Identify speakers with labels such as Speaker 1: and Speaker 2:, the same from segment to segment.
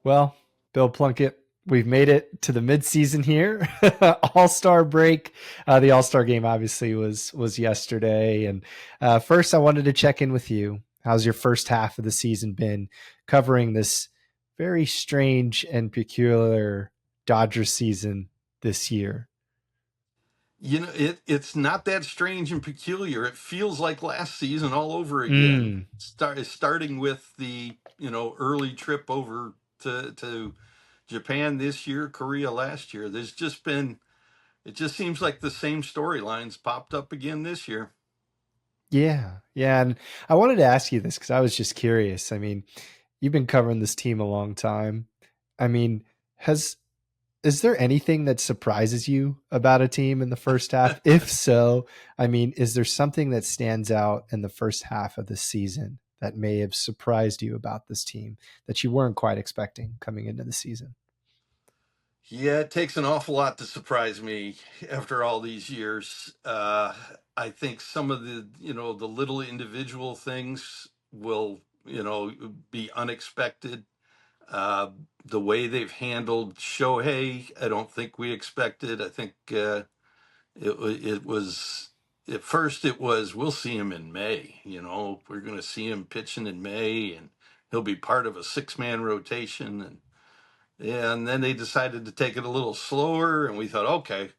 Speaker 1: Well, Bill Plunkett, we've made it to the midseason here. All-Star break. The All-Star game obviously was yesterday. And first, I wanted to check in with you. How's your first half of the season been covering this very strange and peculiar Dodgers season this year?
Speaker 2: It's not that strange and peculiar. It feels like last season all over again.
Speaker 1: Mm,
Speaker 2: Starting with the early trip over to Japan this year, Korea last year. It just seems like the same storylines popped up again this year.
Speaker 1: yeah, yeah. And I wanted to ask you this because I was just curious. I mean, you've been covering this team a long time. I mean, has is there anything that surprises you about a team in the first half? If so, I mean, is there something that stands out in the first half of the season that may have surprised you about this team that you weren't quite expecting coming into the season?
Speaker 2: Yeah, it takes an awful lot to surprise me after all these years. I think some of the little individual things will, be unexpected. Uh, the way they've handled Shohei, I don't think we expected. I think it was at first it was we'll see him in May. We're going to see him pitching in May, and he'll be part of a six-man rotation. And then they decided to take it a little slower, and we thought, okay,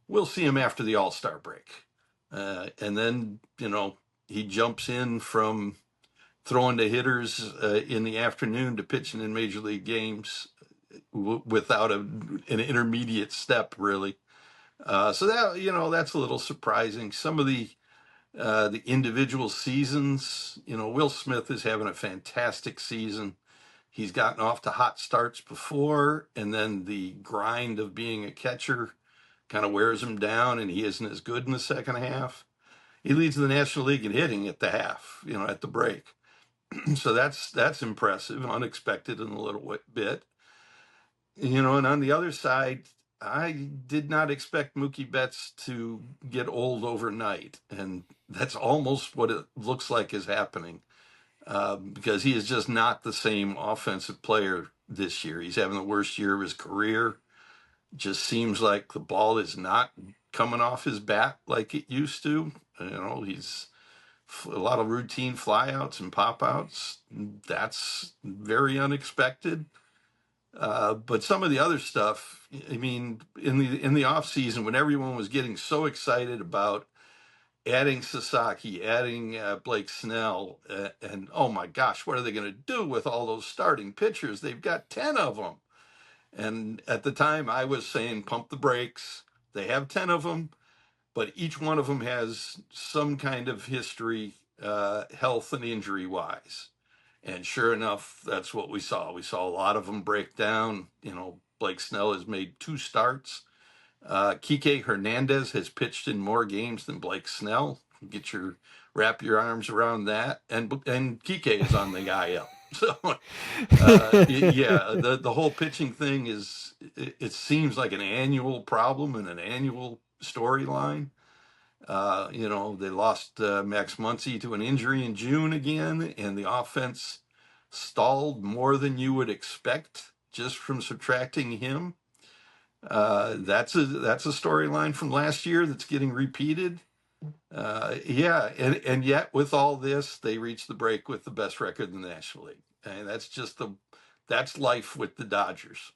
Speaker 2: we'll see him after the All-Star break. And then he jumps in from throwing to hitters in the afternoon to pitching in major league games without an intermediate step, really. So that's a little surprising. Some of the individual seasons, Will Smith is having a fantastic season. He's gotten off to hot starts before, and then the grind of being a catcher kind of wears him down, and he isn't as good in the second half. He leads the National League in hitting at the half, at the break. So that's impressive, unexpected in a little bit. And on the other side, I did not expect Mookie Betts to get old overnight, and that's almost what it looks like is happening. Because he is just not the same offensive player this year. He's having the worst year of his career. Just seems like the ball is not coming off his bat like it used to. He's a lot of routine flyouts and pop outs. That's very unexpected. But some of the other stuff, I mean, in the off season when everyone was getting so excited about adding Sasaki, adding Blake Snell, and oh my gosh, what are they going to do with all those starting pitchers? They've got 10 of them. And at the time, I was saying, pump the brakes. They have 10 of them, but each one of them has some kind of history, health and injury wise. And sure enough, that's what we saw. We saw a lot of them break down. Blake Snell has made 2 starts. Kike Hernandez has pitched in more games than Blake Snell. Wrap your arms around that, and Kike is on the IL. So, yeah, the whole pitching thing it seems like an annual problem and an annual storyline. They lost Max Muncy to an injury in June again, and the offense stalled more than you would expect just from subtracting him. That's a storyline from last year that's getting repeated. Yeah, and yet with all this, they reached the break with the best record in the National League, and that's life with the Dodgers.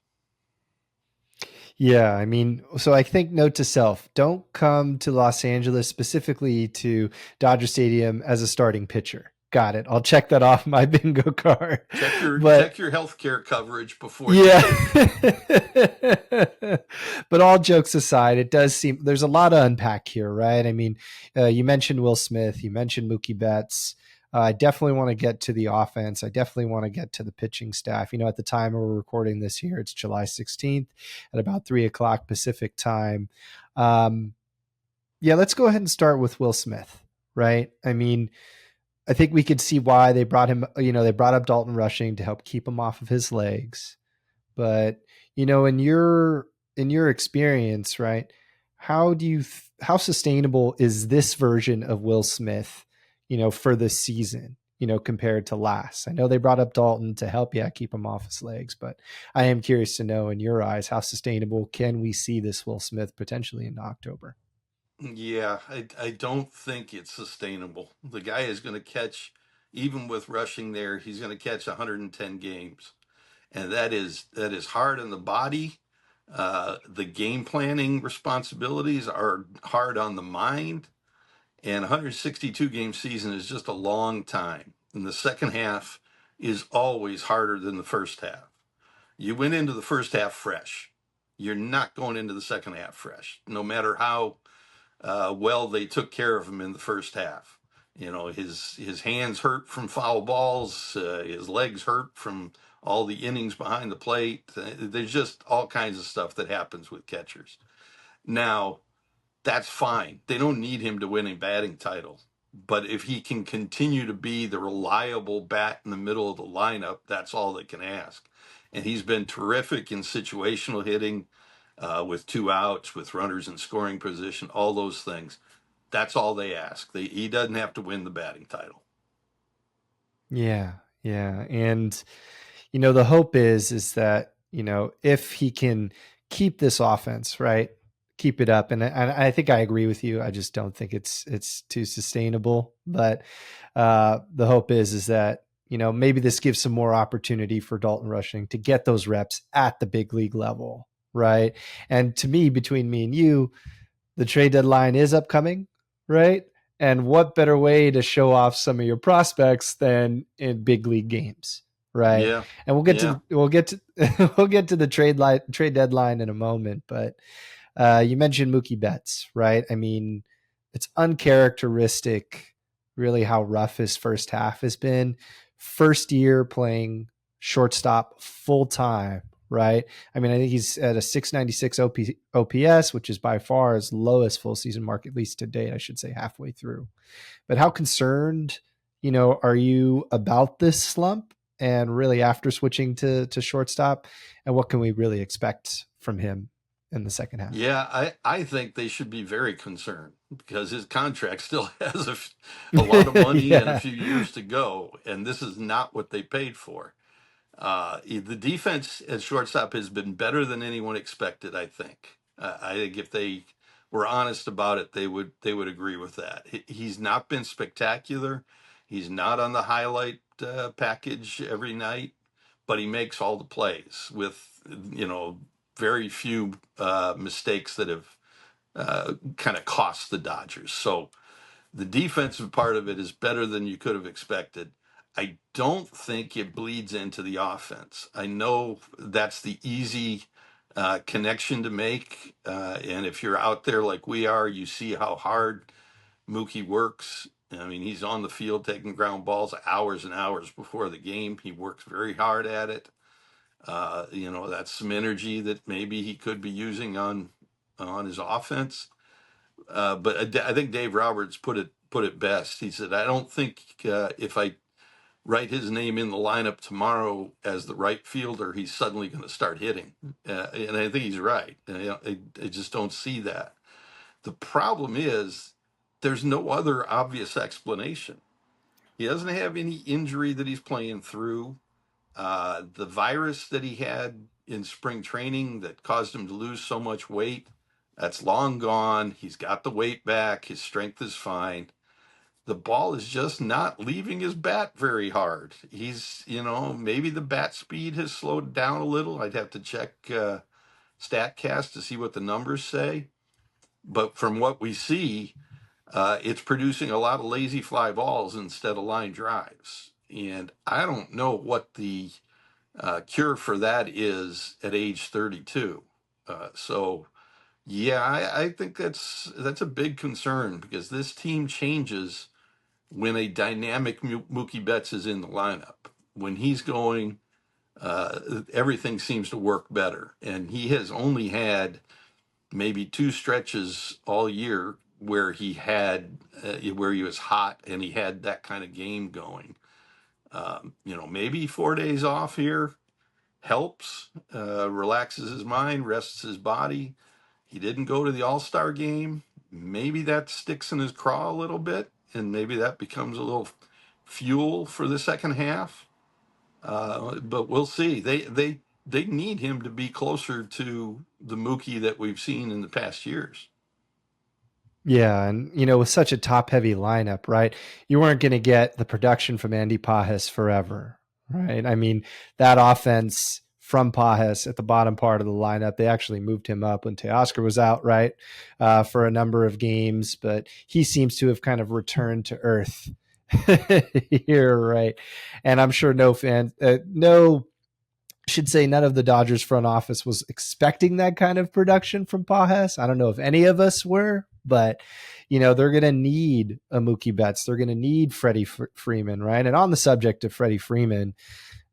Speaker 1: Yeah, I mean, so I think note to self, don't come to Los Angeles, specifically to Dodger Stadium, as a starting pitcher. Got it. I'll check that off my bingo card.
Speaker 2: Check your healthcare coverage before you
Speaker 1: Yeah.
Speaker 2: do.
Speaker 1: But all jokes aside, it does seem there's a lot to unpack here, right? I mean, you mentioned Will Smith, you mentioned Mookie Betts. I definitely want to get to the offense. I definitely want to get to the pitching staff. At the time we're recording this here, it's July 16th at about 3:00 Pacific time. Yeah, let's go ahead and start with Will Smith, right? I mean, I think we could see why they brought him, they brought up Dalton Rushing to help keep him off of his legs. But, in your experience, right? How sustainable is this version of Will Smith, for the season? compared to last. I know they brought up Dalton to help, keep him off his legs, but I am curious to know, in your eyes, how sustainable can we see this Will Smith potentially in October?
Speaker 2: Yeah, I don't think it's sustainable. The guy is going to catch, even with rushing there, he's going to catch 110 games, and that is hard on the body. The game planning responsibilities are hard on the mind, and 162 game season is just a long time. And the second half is always harder than the first half. You went into the first half fresh. You're not going into the second half fresh, no matter how well they took care of him in the first half. His hands hurt from foul balls, his legs hurt from all the innings behind the plate. There's just all kinds of stuff that happens with catchers. Now, that's fine. They don't need him to win a batting title. But if he can continue to be the reliable bat in the middle of the lineup, that's all they can ask. And he's been terrific in situational hitting, with two outs, with runners in scoring position, all those things. That's all they ask. He doesn't have to win the batting title.
Speaker 1: Yeah, yeah. And the hope is that, if he can keep this offense, right? Keep it up. And I think I agree with you. I just don't think it's too sustainable. But the hope is that, maybe this gives some more opportunity for Dalton Rushing to get those reps at the big league level, right? And to me, between me and you, the trade deadline is upcoming, right? And what better way to show off some of your prospects than in big league games, right?
Speaker 2: Yeah,
Speaker 1: And
Speaker 2: yeah,
Speaker 1: we'll get to we'll get to the trade deadline in a moment, but you mentioned Mookie Betts, right? I mean, it's uncharacteristic, really, how rough his first half has been. First year playing shortstop full time, right? I mean, I think he's at a 696 OPS, which is by far his lowest full season mark, at least to date, I should say, halfway through. But how concerned, are you about this slump, and really after switching to shortstop, and what can we really expect from him in the second half?
Speaker 2: yeah. I think they should be very concerned because his contract still has a lot of money and a
Speaker 1: Yeah.
Speaker 2: few years to go, and this is not what they paid for. The defense at shortstop has been better than anyone expected. I think if they were honest about it, they would agree with that. He's not been spectacular. He's not on the highlight package every night, but he makes all the plays with very few mistakes that have kind of cost the Dodgers. So the defensive part of it is better than you could have expected. I don't think it bleeds into the offense. I know that's the easy connection to make. And if you're out there like we are, you see how hard Mookie works. I mean, he's on the field taking ground balls hours and hours before the game. He works very hard at it. That's some energy that maybe he could be using on his offense. But I think Dave Roberts put it best. He said, "I don't think if I write his name in the lineup tomorrow as the right fielder, he's suddenly going to start hitting." And I think he's right. I just don't see that. The problem is there's no other obvious explanation. He doesn't have any injury that he's playing through. The virus that he had in spring training that caused him to lose so much weight, that's long gone. He's got the weight back. His strength is fine. The ball is just not leaving his bat very hard. Maybe the bat speed has slowed down a little. I'd have to check StatCast to see what the numbers say. But from what we see, it's producing a lot of lazy fly balls instead of line drives. And I don't know what the cure for that is at age 32. So yeah, I think that's a big concern because this team changes when a dynamic Mookie Betts is in the lineup. When he's going, everything seems to work better. And he has only had maybe two stretches all year where he was hot and he had that kind of game going. Maybe 4 days off here helps, relaxes his mind, rests his body. He didn't go to the All-Star game. Maybe that sticks in his craw a little bit, and maybe that becomes a little fuel for the second half. But we'll see. They need him to be closer to the Mookie that we've seen in the past years.
Speaker 1: Yeah, and with such a top-heavy lineup, right? You weren't going to get the production from Andy Pajes forever, right? I mean, that offense from Pajes at the bottom part of the lineup, they actually moved him up when Teoscar was out, right, for a number of games, but he seems to have kind of returned to earth here, right? And I'm sure no should say none of the Dodgers front office was expecting that kind of production from Pajes. I don't know if any of us were, but they're going to need a Mookie Betts. They're going to need Freddie Freeman, right? And on the subject of Freddie Freeman,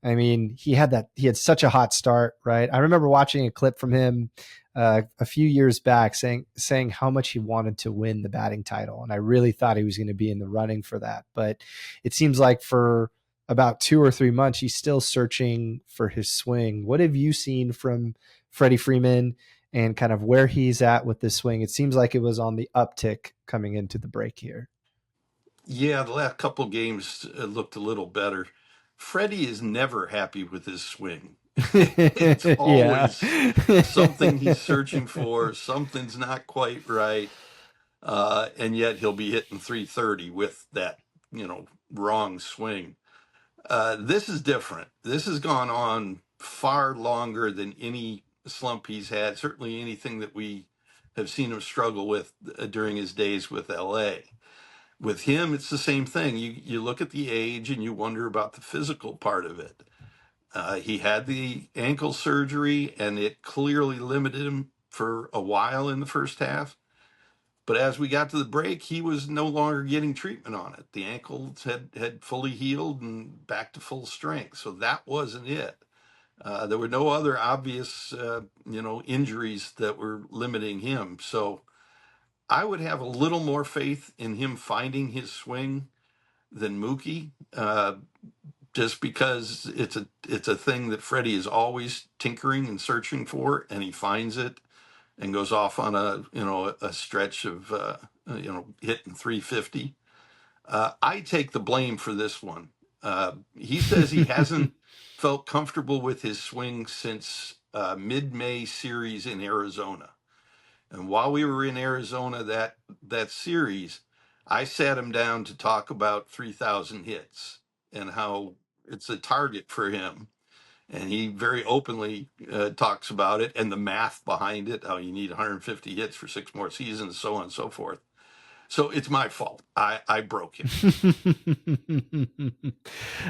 Speaker 1: I mean, he had such a hot start, right? I remember watching a clip from him a few years back saying how much he wanted to win the batting title, and I really thought he was going to be in the running for that. But it seems like for about 2 or 3 months, he's still searching for his swing. What have you seen from Freddie Freeman and kind of where he's at with this swing? It seems like it was on the uptick coming into the break here.
Speaker 2: Yeah, the last couple games looked a little better. Freddie is never happy with his swing. It's
Speaker 1: Yeah.
Speaker 2: always something he's searching for. Something's not quite right. And yet he'll be hitting 330 with that, wrong swing. This is different. This has gone on far longer than any slump he's had, certainly anything that we have seen him struggle with during his days with LA. With him, it's the same thing. You look at the age and you wonder about the physical part of it. He had the ankle surgery, and it clearly limited him for a while in the first half. But as we got to the break, he was no longer getting treatment on it. The ankles had fully healed and back to full strength. So that wasn't it. There were no other obvious, injuries that were limiting him. So I would have a little more faith in him finding his swing than Mookie, just because it's a thing that Freddie is always tinkering and searching for, and he finds it and goes off on a stretch of hitting 350. I take the blame for this one. He says he hasn't felt comfortable with his swing since mid-May series in Arizona. And while we were in Arizona that series, I sat him down to talk about 3,000 hits and how it's a target for him. And he very openly talks about it and the math behind it, how you need 150 hits for 6 more seasons, so on and so forth. So it's my fault. I broke him.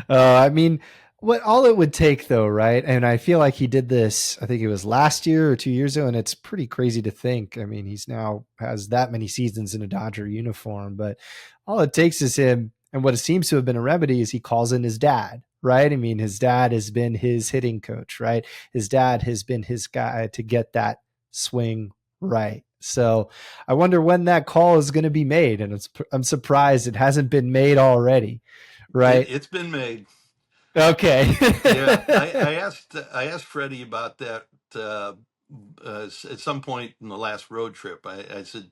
Speaker 1: I mean, what all it would take though, right? And I feel like he did this, I think it was last year or 2 years ago, and it's pretty crazy to think. I mean, he's now has that many seasons in a Dodger uniform, but all it takes is him. And what it seems to have been a remedy is he calls in his dad, right? I mean, his dad has been his hitting coach, right? His dad has been his guy to get that swing right. So I wonder when that call is going to be made, and I'm surprised it hasn't been made already, right?
Speaker 2: It's been made.
Speaker 1: Okay.
Speaker 2: Yeah, I asked Freddie about that at some point in the last road trip. I said,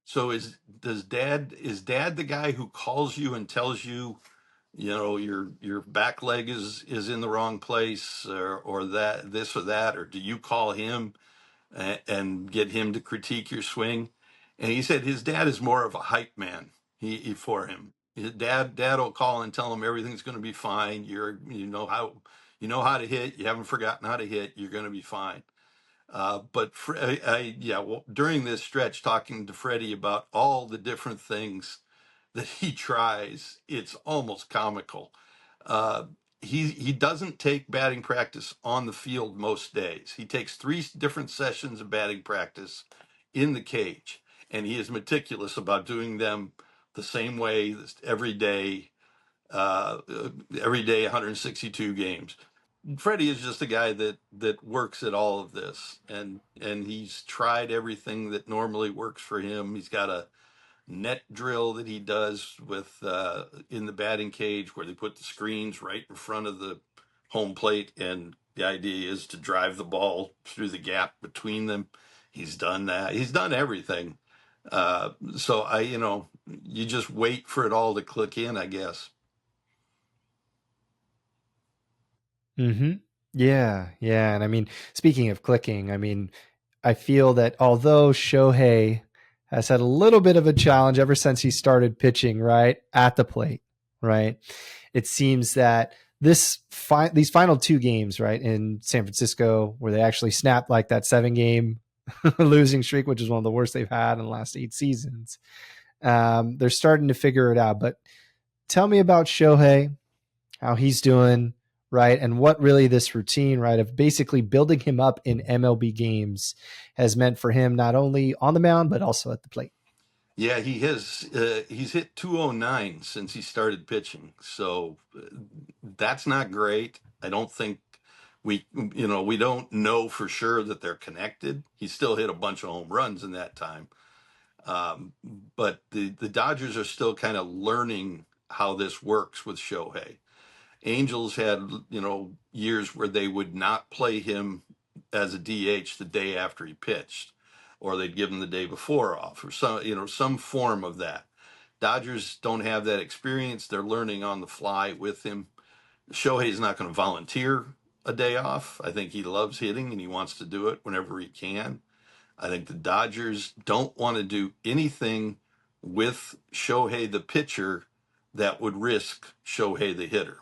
Speaker 2: so is dad the guy who calls you and tells you, your back leg is in the wrong place, or that this or that, or do you call him and get him to critique your swing? And he said his dad is more of a hype man. He for him. His dad will call and tell him everything's going to be fine. You know how to hit. You haven't forgotten how to hit. You're going to be fine. But during this stretch, talking to Freddie about all the different things that he tries, it's almost comical. Uh, he doesn't take batting practice on the field most days. He takes 3 different sessions of batting practice in the cage, and he is meticulous about doing them the same way uh, every day, 162 games. Freddie is just a guy that works at all of this, and he's tried everything that normally works for him. He's got a net drill that he does with in the batting cage where they put the screens right in front of the home plate, and the idea is to drive the ball through the gap between them. He's done that. He's done everything. So you just wait for it all to click in, I guess.
Speaker 1: Mm-hmm. Yeah, yeah. And I mean, speaking of clicking, I mean, I feel that although Shohei has had a little bit of a challenge ever since he started pitching, right, at the plate, right, it seems that these final two games, right, in San Francisco, where they actually snapped like that 7 game losing streak, which is one of the worst they've had in the last 8 seasons. They're starting to figure it out. But tell me about Shohei, how he's doing, right? And what really this routine, right, of basically building him up in MLB games has meant for him, not only on the mound, but also at the plate.
Speaker 2: Yeah, he has. He's hit 209 since he started pitching. So that's not great. I don't think we don't know for sure that they're connected. He still hit a bunch of home runs in that time. Um, but the Dodgers are still kind of learning how this works with Shohei. Angels had, years where they would not play him as a DH the day after he pitched, or they'd give him the day before off, or some form of that. Dodgers don't have that experience. They're learning on the fly with him. Shohei's not going to volunteer a day off. I think he loves hitting and he wants to do it whenever he can. I think the Dodgers don't want to do anything with Shohei the pitcher that would risk Shohei the hitter.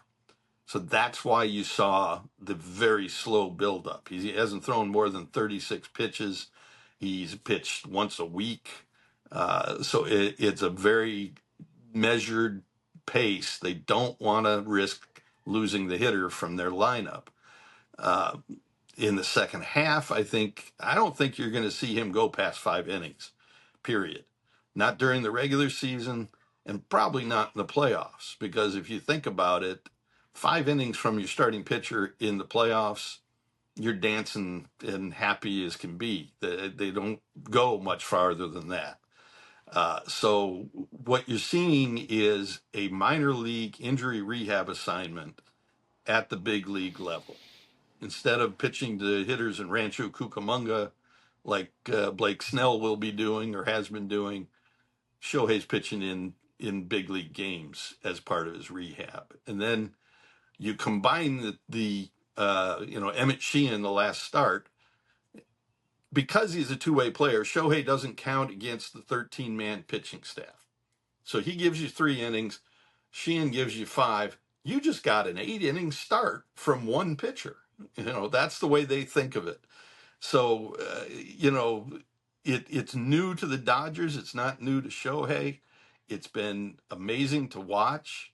Speaker 2: So that's why you saw the very slow buildup. He hasn't thrown more than 36 pitches. He's pitched once a week. So it's a very measured pace. They don't want to risk losing the hitter from their lineup. Uh, in the second half, I don't think you're going to see him go past 5 innings, period. Not during the regular season and probably not in the playoffs, because if you think about it, 5 innings from your starting pitcher in the playoffs, you're dancing and happy as can be. They don't go much farther than that. So what you're seeing is a minor league injury rehab assignment at the big league level. Instead of pitching to hitters in Rancho Cucamonga like Blake Snell will be doing or has been doing, Shohei's pitching in big league games as part of his rehab. And then you combine Emmett Sheehan, the last start, because he's a two-way player. Shohei doesn't count against the 13-man pitching staff, so he gives you 3 innings. Sheehan gives you 5. You just got an 8-inning start from one pitcher. That's the way they think of it. So it's new to the Dodgers. It's not new to Shohei. It's been amazing to watch.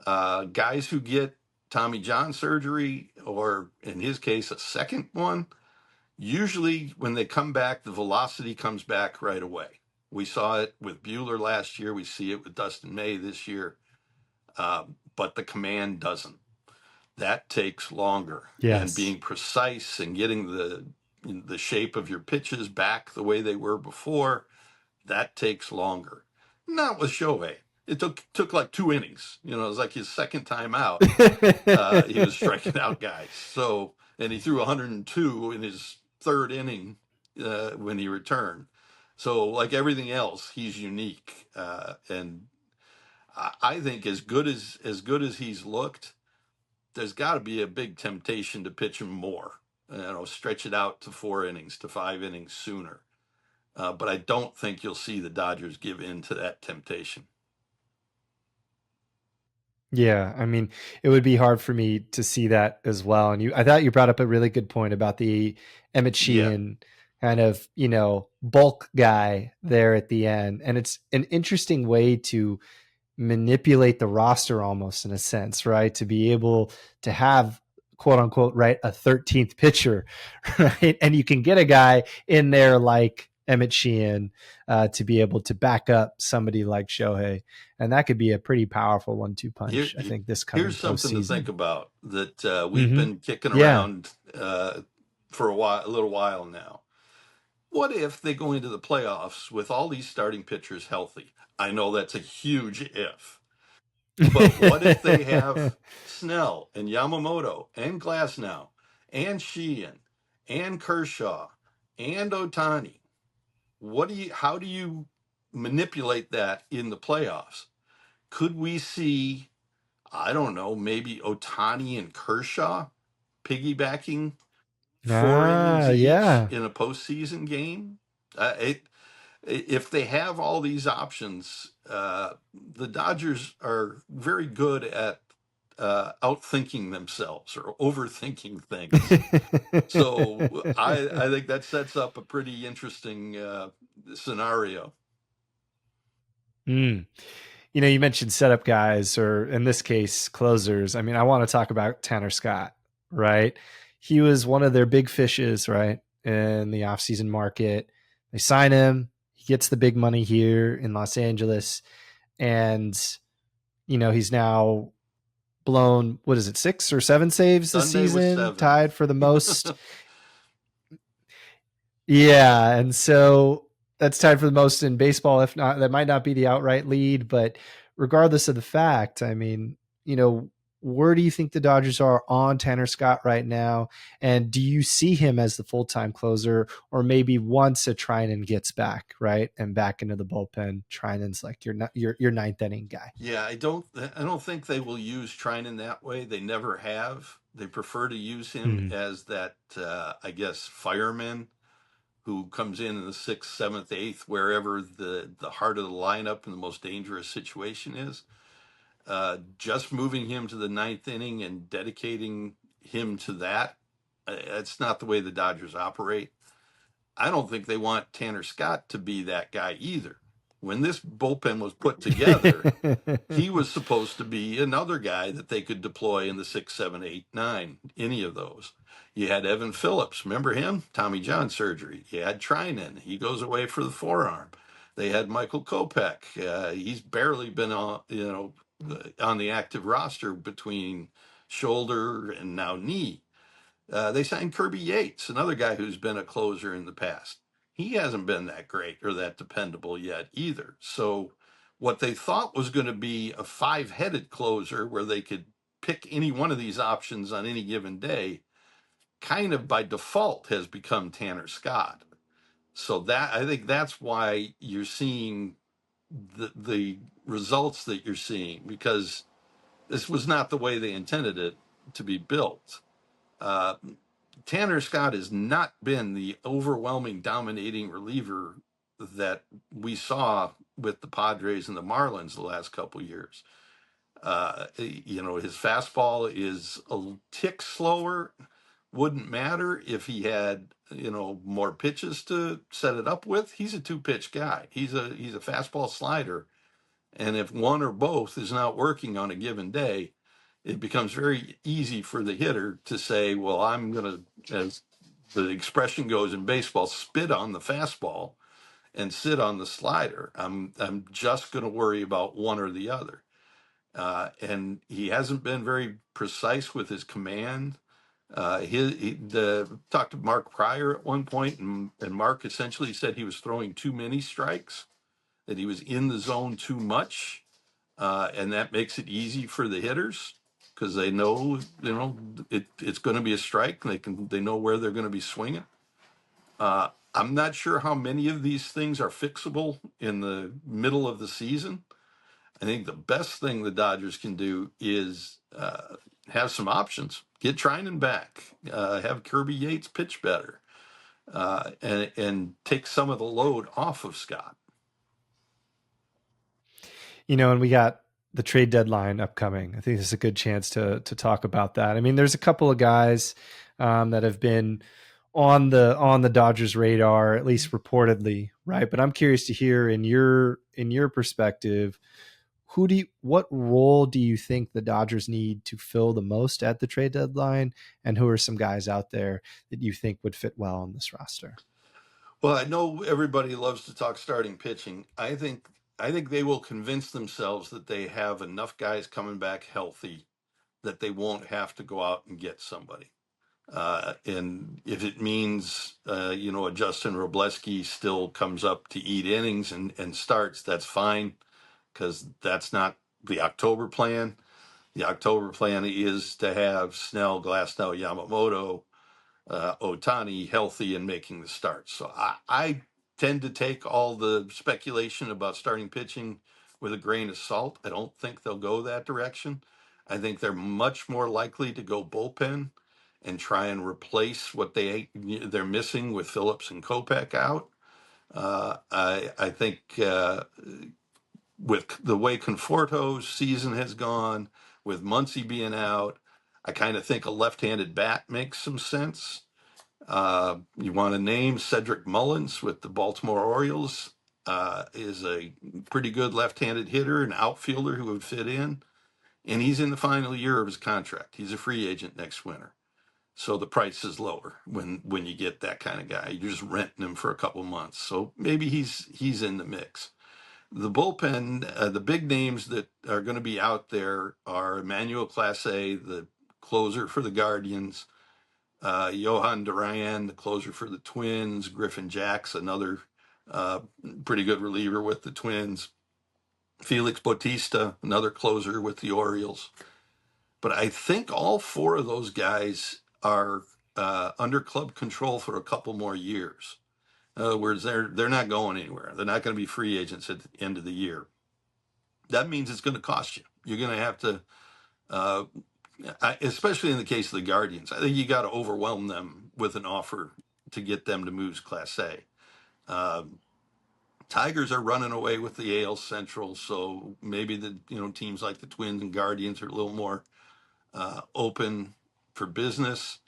Speaker 2: Guys who get Tommy John surgery, or in his case, a second one, usually when they come back, the velocity comes back right away. We saw it with Buehler last year. We see it with Dustin May this year. But the command doesn't. That takes longer. And
Speaker 1: Yes.
Speaker 2: being precise and getting the shape of your pitches back the way they were before, that takes longer. Not with Shohei. It took like 2 innings. It was like his second time out. He was striking out guys. So, and he threw 102 in his third inning when he returned. So, like everything else, he's unique. And I think as good as he's looked, there's got to be a big temptation to pitch him more. Stretch it out to 4 innings, to 5 innings sooner. But I don't think you'll see the Dodgers give in to that temptation.
Speaker 1: Yeah, I mean, it would be hard for me to see that as well. And I thought you brought up a really good point about the Emmett
Speaker 2: Yeah.
Speaker 1: Sheehan kind of, bulk guy there at the end. And it's an interesting way to manipulate the roster almost, in a sense, right? To be able to have, quote unquote, right, a 13th pitcher, right? And you can get a guy in there like Emmett Sheehan to be able to back up somebody like Shohei. And that could be a pretty powerful 1-2
Speaker 2: Here,
Speaker 1: punch, I think, this coming
Speaker 2: here's something to think
Speaker 1: postseason.
Speaker 2: about that we've
Speaker 1: Mm-hmm.
Speaker 2: been kicking
Speaker 1: Yeah.
Speaker 2: around for a little while now. What if they go into the playoffs with all these starting pitchers healthy? I know that's a huge if, but what if they have Snell and Yamamoto and Glasnow and Sheehan and Kershaw and Ohtani? How do you manipulate that in the playoffs? Could we see, I don't know, maybe Ohtani and Kershaw piggybacking 4 innings each
Speaker 1: Yeah.
Speaker 2: in a postseason game. If they have all these options, the Dodgers are very good at outthinking themselves or overthinking things. So I think that sets up a pretty interesting scenario.
Speaker 1: Mm. You mentioned setup guys, or in this case, closers. I mean, I want to talk about Tanner Scott, right? He was one of their big fishes, right, in the offseason market. They sign him. He gets the big money here in Los Angeles. And, he's now blown, what is it, 6 or 7 saves this
Speaker 2: Sunday was
Speaker 1: season,
Speaker 2: 7.
Speaker 1: tied for the most. Yeah, and so that's tied for the most in baseball. If not, that might not be the outright lead, but regardless of the fact, I mean, where do you think the Dodgers are on Tanner Scott right now? And do you see him as the full-time closer, or maybe once a Trinan gets back, right, and back into the bullpen, Trinan's like your ninth inning guy?
Speaker 2: Yeah, I don't think they will use Trinan that way. They never have. They prefer to use him
Speaker 1: Mm.
Speaker 2: as that, I guess, fireman who comes in the sixth, seventh, eighth, wherever the heart of the lineup and the most dangerous situation is. Just moving him to the ninth inning and dedicating him to that, that's not the way the Dodgers operate. I don't think they want Tanner Scott to be that guy either. When this bullpen was put together, he was supposed to be another guy that they could deploy in the 6, 7, 8, 9, any of those. You had Evan Phillips, remember him? Tommy John surgery. You had Trinan, he goes away for the forearm. They had Michael Kopech. He's barely been on the active roster between shoulder and now knee. They signed Kirby Yates, another guy who's been a closer in the past. He hasn't been that great or that dependable yet either. So, what they thought was going to be a five-headed closer where they could pick any one of these options on any given day, kind of by default has become Tanner Scott. So that I think that's why you're seeing the results that you're seeing, because this was not the way they intended it to be built. Uh, Tanner Scott has not been the overwhelming, dominating reliever that we saw with the Padres and the Marlins the last couple of years. His fastball is a tick slower. Wouldn't matter if he had, more pitches to set it up with. He's a two-pitch guy. He's a fastball slider, and if one or both is not working on a given day, it becomes very easy for the hitter to say, well, I'm going to, as the expression goes in baseball, spit on the fastball and sit on the slider. I'm just going to worry about one or the other. And he hasn't been very precise with his command. Talked to Mark Pryor at one point, and Mark essentially said he was throwing too many strikes, that he was in the zone too much, and that makes it easy for the hitters because they know, it's going to be a strike. They know where they're going to be swinging. I'm not sure how many of these things are fixable in the middle of the season. I think the best thing the Dodgers can do is have some options. Get Trinan back. Have Kirby Yates pitch better, and take some of the load off of Scott.
Speaker 1: And we got the trade deadline upcoming. I think this is a good chance to talk about that. I mean, there's a couple of guys that have been on the Dodgers radar, at least reportedly, right? But I'm curious to hear in your perspective, what role do you think the Dodgers need to fill the most at the trade deadline, and who are some guys out there that you think would fit well on this roster?
Speaker 2: Well, I know everybody loves to talk starting pitching. I think they will convince themselves that they have enough guys coming back healthy that they won't have to go out and get somebody. And if it means, a Justin Robleski still comes up to eat innings and starts, that's fine, because that's not the October plan. The October plan is to have Snell, Glasnow, Yamamoto, Ohtani healthy and making the starts. So I tend to take all the speculation about starting pitching with a grain of salt. I don't think they'll go that direction. I think they're much more likely to go bullpen and try and replace what they're missing with Phillips and Kopech out. I think with the way Conforto's season has gone, with Muncy being out, I kind of think a left-handed bat makes some sense. You want to name Cedric Mullins with the Baltimore Orioles, is a pretty good left-handed hitter, an outfielder who would fit in, and he's in the final year of his contract. He's a free agent next winter. So the price is lower when you get that kind of guy. You're just renting him for a couple months. So maybe he's in the mix. The bullpen, the big names that are going to be out there are Emmanuel Clase, the closer for the Guardians, Johan Duran, the closer for the Twins, Griffin Jacks, another pretty good reliever with the Twins, Felix Bautista, another closer with the Orioles. But I think all four of those guys are under club control for a couple more years. In other words, they're not going anywhere. They're not going to be free agents at the end of the year. That means it's going to cost you. You're going to have to, especially in the case of the Guardians, I think you got to overwhelm them with an offer to get them to move Class A. Tigers are running away with the AL Central, so maybe the teams like the Twins and Guardians are a little more open for business.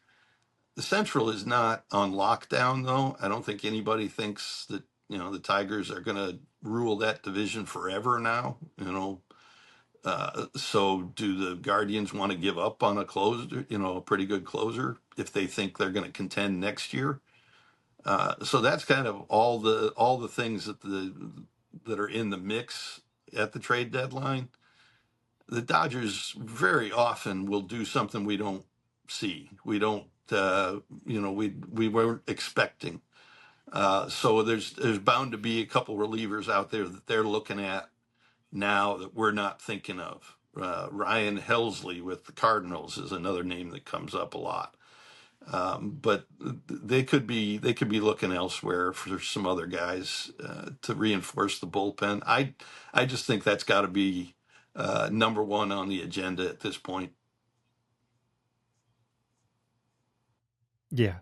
Speaker 2: The Central is not on lockdown, though. I don't think anybody thinks that the Tigers are going to rule that division forever now. So do the Guardians want to give up on a closer, a pretty good closer, if they think they're going to contend next year? So that's kind of all the things that are in the mix at the trade deadline. The Dodgers very often will do something we don't see. We don't, we weren't expecting. So there's bound to be a couple relievers out there that they're looking at now that we're not thinking of. Ryan Helsley with the Cardinals is another name that comes up a lot. But they could be looking elsewhere for some other guys to reinforce the bullpen. I just think that's got to be number one on the agenda at this point.
Speaker 1: Yeah.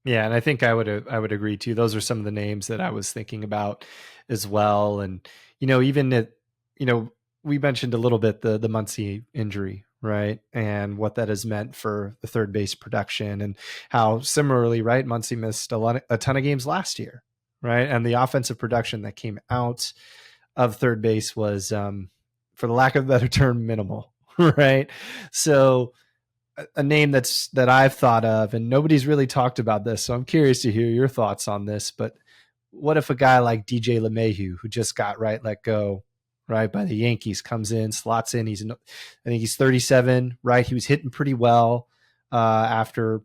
Speaker 1: Yeah, and I think I would agree too. Those are some of the names that I was thinking about as well. And even at we mentioned a little bit the Muncy injury, right? And what that has meant for the third base production, and how similarly, right, Muncy missed a ton of games last year, right? And the offensive production that came out of third base was, for the lack of a better term, minimal, right? So a name that I've thought of, and nobody's really talked about this, so I'm curious to hear your thoughts on this. But what if a guy like DJ LeMahieu, who just got let go, right, by the Yankees, comes in, slots in? I think he's 37, right? He was hitting pretty well after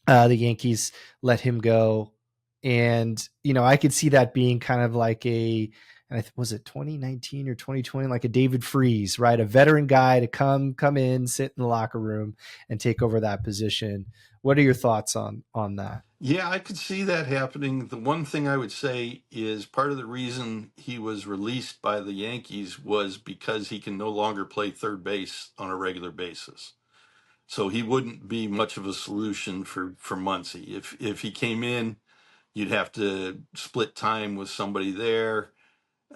Speaker 1: the Yankees let him go, and I could see that being kind of like was it 2019 or 2020, like a David Freese, right? A veteran guy to come in, sit in the locker room, and take over that position. What are your thoughts on that?
Speaker 2: Yeah, I could see that happening. The one thing I would say is part of the reason he was released by the Yankees was because he can no longer play third base on a regular basis. So he wouldn't be much of a solution for Muncy. If he came in, you'd have to split time with somebody there.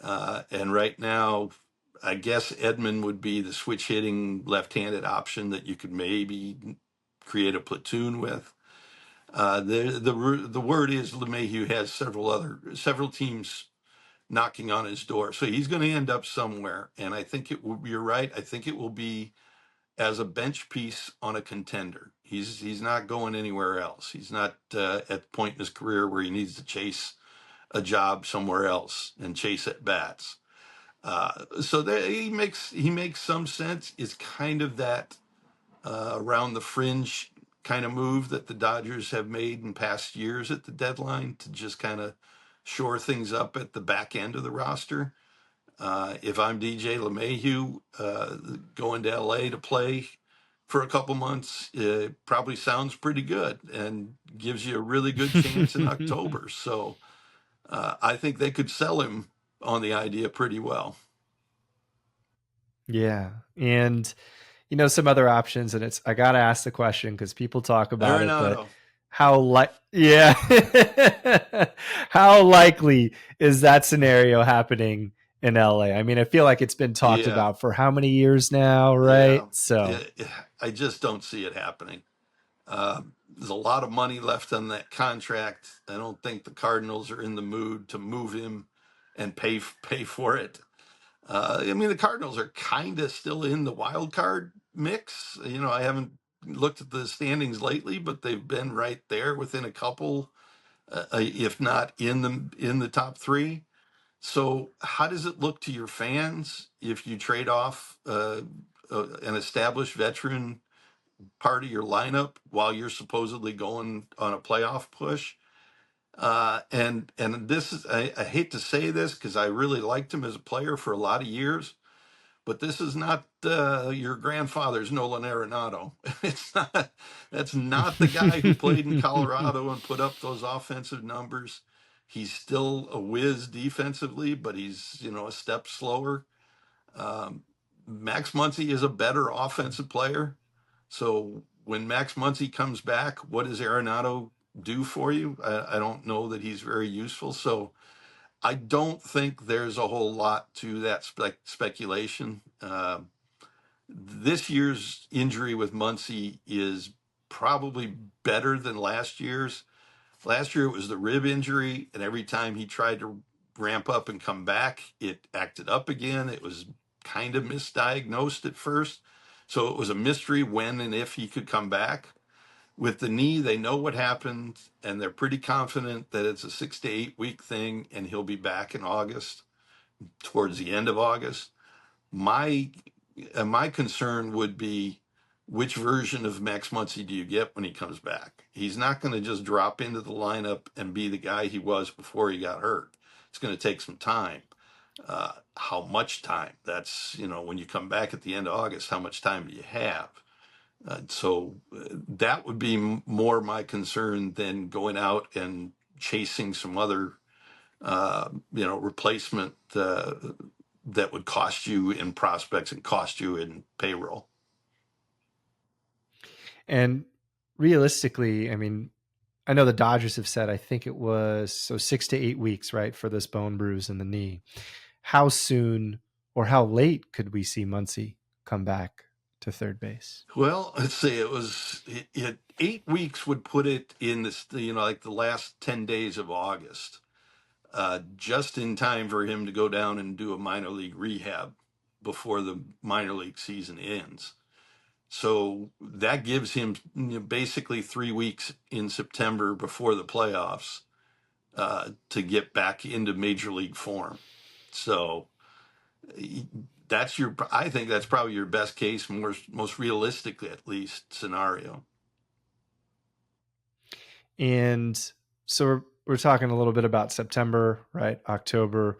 Speaker 2: And right now, I guess Edman would be the switch hitting left-handed option that you could maybe create a platoon with. The word is LeMahieu has several teams knocking on his door, so he's going to end up somewhere. And I think you're right. I think it will be as a bench piece on a contender. He's not going anywhere else. He's not at the point in his career where he needs to chase a job somewhere else and chase at bats. So he makes some sense. It's kind of that around the fringe kind of move that the Dodgers have made in past years at the deadline to just kind of shore things up at the back end of the roster. If I'm DJ LeMahieu, going to LA to play for a couple months, it probably sounds pretty good and gives you a really good chance in October. So I think they could sell him on the idea pretty well.
Speaker 1: Yeah. And some other options, and I gotta ask the question because people talk about it, but
Speaker 2: Arenado.
Speaker 1: yeah, how likely is that scenario happening in LA? I mean, I feel like it's been talked
Speaker 2: Yeah,
Speaker 1: about for how many years now, right?
Speaker 2: yeah.
Speaker 1: So,
Speaker 2: I just don't see it happening. There's a lot of money left on that contract. I don't think the Cardinals are in the mood to move him and pay for it. I mean, the Cardinals are kind of still in the wild card mix. I haven't looked at the standings lately, but they've been right there within a couple, if not in the top three. So, how does it look to your fans if you trade off an established veteran part of your lineup while you're supposedly going on a playoff push? And this is I hate to say this because I really liked him as a player for a lot of years, but this is not your grandfather's Nolan Arenado. It's not. That's not the guy who played in Colorado and put up those offensive numbers. He's still a whiz defensively, but he's a step slower. Um, Max Muncy is a better offensive player. So when Max Muncy comes back, what does Arenado do for you? I don't know that he's very useful. So I don't think there's a whole lot to that speculation. This year's injury with Muncy is probably better than last year's. Last year it was the rib injury, and every time he tried to ramp up and come back, it acted up again. It was kind of misdiagnosed at first. So it was a mystery when and if he could come back. With the knee, they know what happened, and they're pretty confident that it's a 6 to 8 week thing, and he'll be back in August, towards the end of August. My concern would be which version of Max Muncy do you get when he comes back? He's not going to just drop into the lineup and be the guy he was before he got hurt. It's going to take some time. How much time? That's, when you come back at the end of August, how much time do you have? That would be more my concern than going out and chasing some other, replacement that would cost you in prospects and cost you in payroll.
Speaker 1: and realistically, I mean, I know the Dodgers have said, I think it was 6 to 8 weeks, right, for this bone bruise in the knee. How soon or how late could we see Muncy come back to third base?
Speaker 2: Well, let's see. It 8 weeks would put it in this, like the last 10 days of August, just in time for him to go down and do a minor league rehab before the minor league season ends. So that gives him basically 3 weeks in September before the playoffs to get back into major league form. So I think that's probably your best case, most realistic at least scenario.
Speaker 1: And so we're talking a little bit about September, right? October,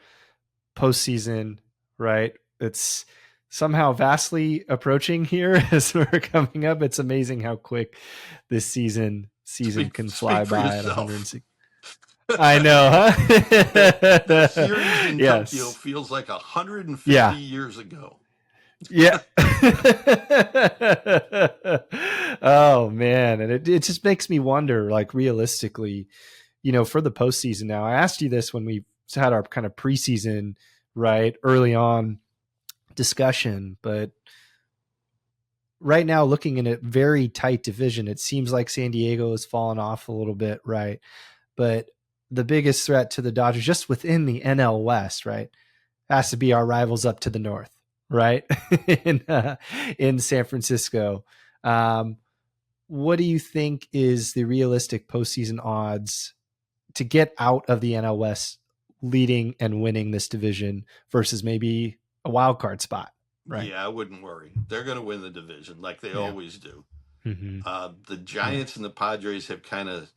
Speaker 1: postseason, right? It's somehow vastly approaching here as we're coming up. It's amazing how quick this season can fly
Speaker 2: Speak for
Speaker 1: by at
Speaker 2: yourself.
Speaker 1: 106. I know, huh?
Speaker 2: That series in Tokyo
Speaker 1: Yes.
Speaker 2: feels like 150
Speaker 1: Yeah.
Speaker 2: years ago.
Speaker 1: Yeah. Oh man. And it just makes me wonder, like realistically, for the postseason now. I asked you this when we had our kind of preseason, right, early on discussion, but right now, looking in a very tight division, it seems like San Diego has fallen off a little bit, right? But the biggest threat to the Dodgers, just within the NL West, right, has to be our rivals up to the north, right, in San Francisco. What do you think is the realistic postseason odds to get out of the NL West, leading and winning this division versus maybe a wild card spot? Right.
Speaker 2: Yeah, I wouldn't worry. They're going to win the division like they
Speaker 1: Yeah.
Speaker 2: always do.
Speaker 1: Mm-hmm.
Speaker 2: The
Speaker 1: Yeah.
Speaker 2: Giants and the Padres have kind of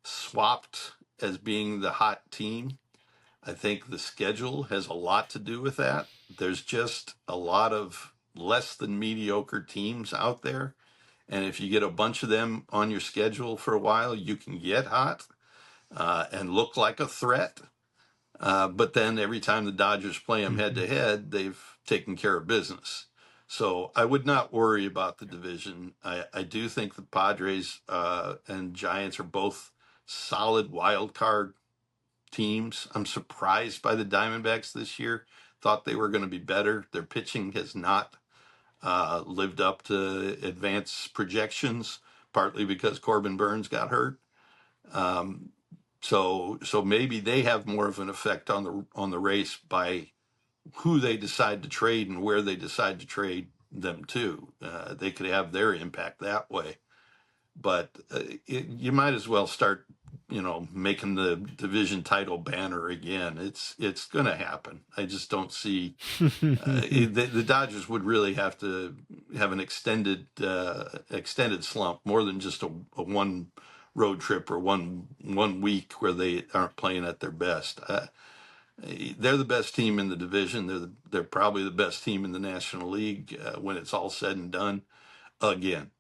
Speaker 2: swapped as being the hot team. I think the schedule has a lot to do with that. There's just a lot of less than mediocre teams out there. And if you get a bunch of them on your schedule for a while, you can get hot and look like a threat. But then every time the Dodgers play them head
Speaker 1: Mm-hmm.
Speaker 2: to head, they've taken care of business. So I would not worry about the division. I do think the Padres and Giants are both solid wild card teams. I'm surprised by the Diamondbacks this year. Thought they were going to be better. Their pitching has not lived up to advanced projections, partly because Corbin Burns got hurt. Um, so maybe they have more of an effect on the race by who they decide to trade and where they decide to trade them to. They could have their impact that way. But you might as well start, making the division title banner again. It's going to happen. I just don't see the Dodgers would really have to have an extended slump, more than just a one road trip or one week where they aren't playing at their best. They're the best team in the division. They're probably the best team in the National League when it's all said and done. Again,